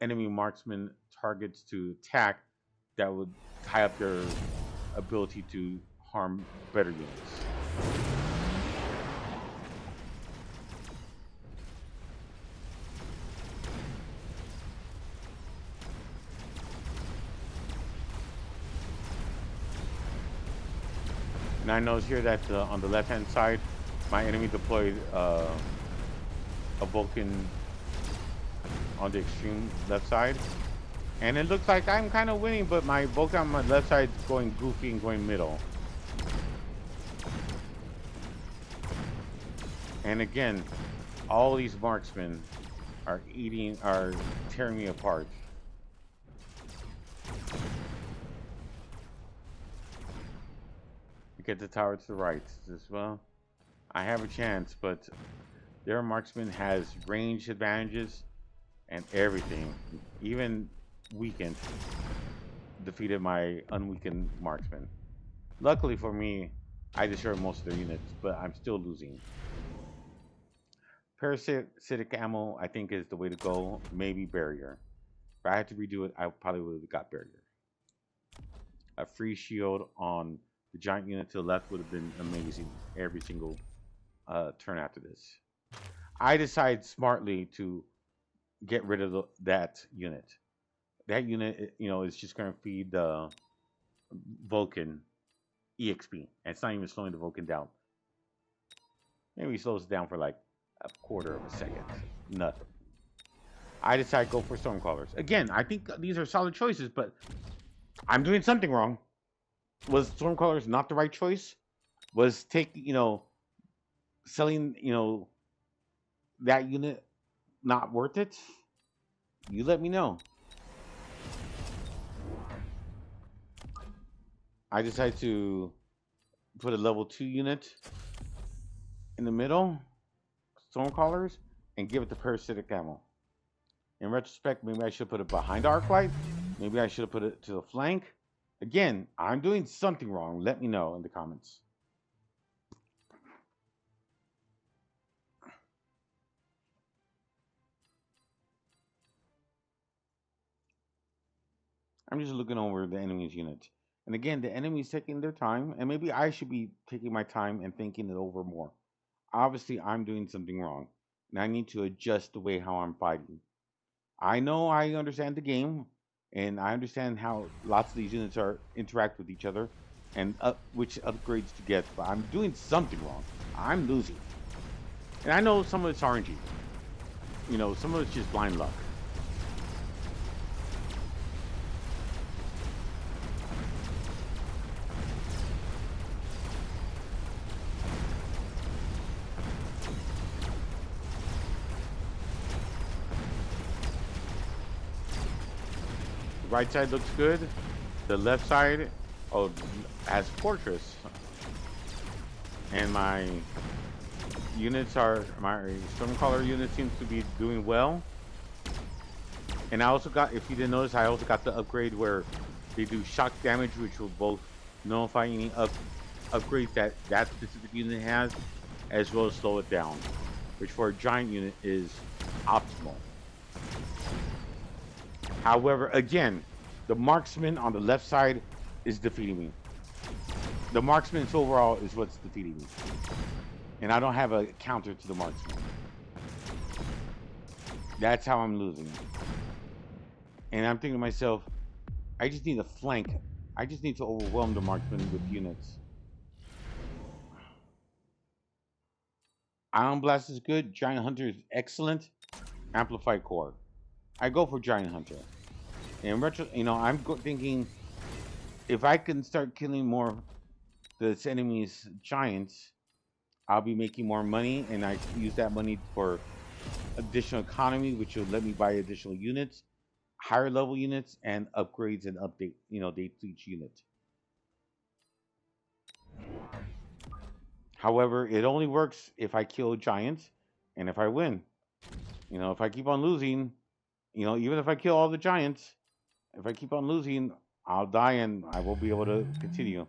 enemy marksman targets to attack that would tie up their ability to harm better units. And I notice here that on the left-hand side, my enemy deployed a Vulcan on the extreme left side. And it looks like I'm kind of winning, but my Vulcan on my left side is going goofy and going middle. And again, all these marksmen are tearing me apart. Get the tower to the right. Well, I have a chance, but their marksman has range advantages and everything. Even weakened defeated my unweakened marksman. Luckily for me, I destroyed most of their units, but I'm still losing. Parasitic ammo, I think, is the way to go. Maybe barrier. If I had to redo it, I probably would have got barrier. A free shield on the giant unit to the left would have been amazing every single turn after this. I decided smartly to get rid of that unit. That unit, is just going to feed the Vulcan EXP. And it's not even slowing the Vulcan down. Maybe he slows it down for like a quarter of a second. Nothing. I decided to go for Stormcrawlers. Again, I think these are solid choices, but I'm doing something wrong. Was Stormcrawlers not the right choice? Was selling, that unit not worth it? You let me know. I decided to put a level 2 unit in the middle, Stormcrawlers, and give it the parasitic ammo. In retrospect, maybe I should put it behind Arclight. Maybe I should have put it to the flank. Again, I'm doing something wrong. Let me know in the comments. I'm just looking over the enemy's unit. And again, the enemy's taking their time, and maybe I should be taking my time and thinking it over more. Obviously, I'm doing something wrong, and I need to adjust the way how I'm fighting. I know I understand the game, and I understand how lots of these units interact with each other, and which upgrades to get. But I'm doing something wrong. I'm losing, and I know some of it's RNG. Some of it's just blind luck. Right side looks good. The left side, has fortress, and my Stormcaller unit seems to be doing well. And I also got, if you didn't notice, I also got the upgrade where they do shock damage, which will both nullify any upgrades that specific unit has, as well as slow it down, which for a giant unit is optimal. However, again, the marksman on the left side is defeating me. The marksman's overall is what's defeating me. And I don't have a counter to the marksman. That's how I'm losing. And I'm thinking to myself, I just need a flank. I just need to overwhelm the marksman with units. Ion Blast is good. Giant Hunter is excellent. Amplified Core. I go for Giant Hunter. And I'm thinking if I can start killing more of this enemy's giants, I'll be making more money, and I use that money for additional economy, which will let me buy additional units, higher level units, and upgrades and update, dates to each unit. However, it only works if I kill giants and if I win. If I keep on losing, even if I kill all the giants, if I keep on losing, I'll die and I won't be able to continue.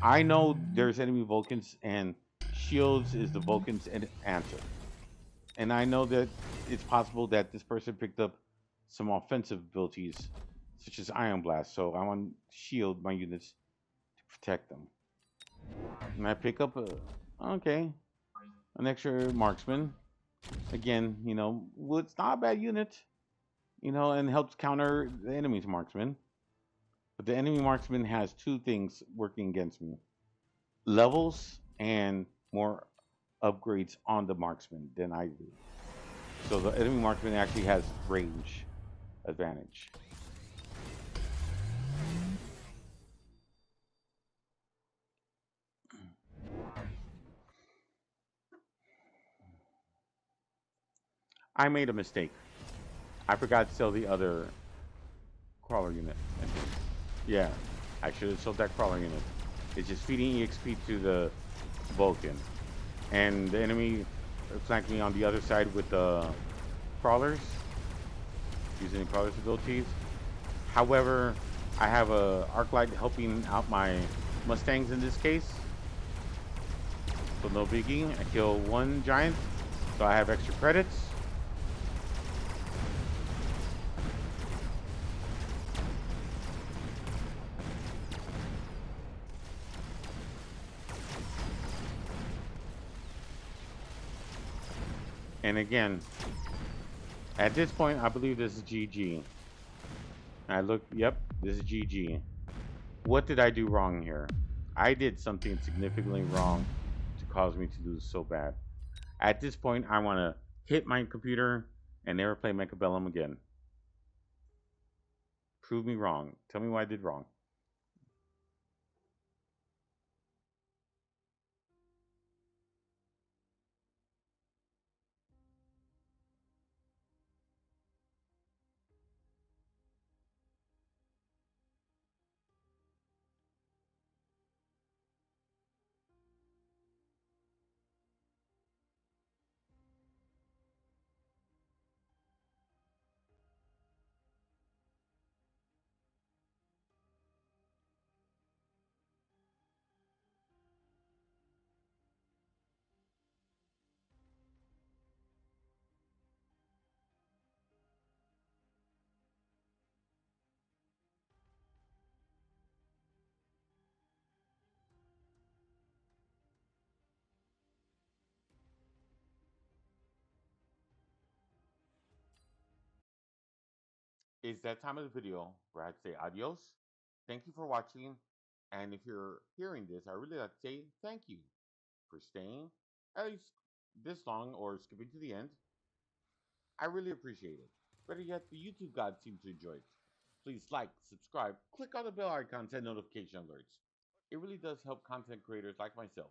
I know there's enemy Vulcans, and shields is the Vulcans' answer. And I know that it's possible that this person picked up some offensive abilities, such as Iron Blast. So I want to shield my units to protect them. And I pick up okay, an extra marksman. Again, well, it's not a bad unit, and helps counter the enemy's marksman. But the enemy marksman has two things working against me: levels and more upgrades on the marksman than I do. So the enemy marksman actually has range advantage. I made a mistake. I forgot to sell the other crawler unit. Yeah, I should have sold that crawler unit. It's just feeding EXP to the Vulcan. And the enemy flanked me on the other side with the crawlers, using the crawlers abilities. However, I have a arc light helping out my Mustangs in this case. So no biggie. I kill one giant, so I have extra credits. And again, at this point, I believe this is GG. I look, yep, this is GG. What did I do wrong here? I did something significantly wrong to cause me to lose so bad. At this point, I want to hit my computer and never play Mechabellum again. Prove me wrong. Tell me what I did wrong. It's that time of the video where I'd say adios. Thank you for watching. And if you're hearing this, I really like to say thank you for staying at least this long or skipping to the end. I really appreciate it. Better yet, the YouTube gods seem to enjoy it. Please like, subscribe, click on the bell icon, send notification alerts. It really does help content creators like myself.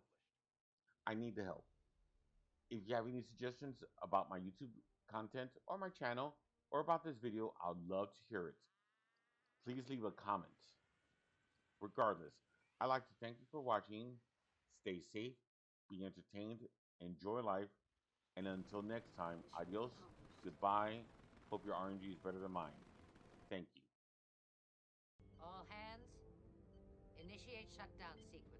I need the help. If you have any suggestions about my YouTube content or my channel or about this video, I'd love to hear it. Please leave a comment. Regardless, I'd like to thank you for watching. Stay safe, be entertained, enjoy life, and until next time, adios, goodbye. Hope your RNG is better than mine. Thank you. All hands, initiate shutdown sequence.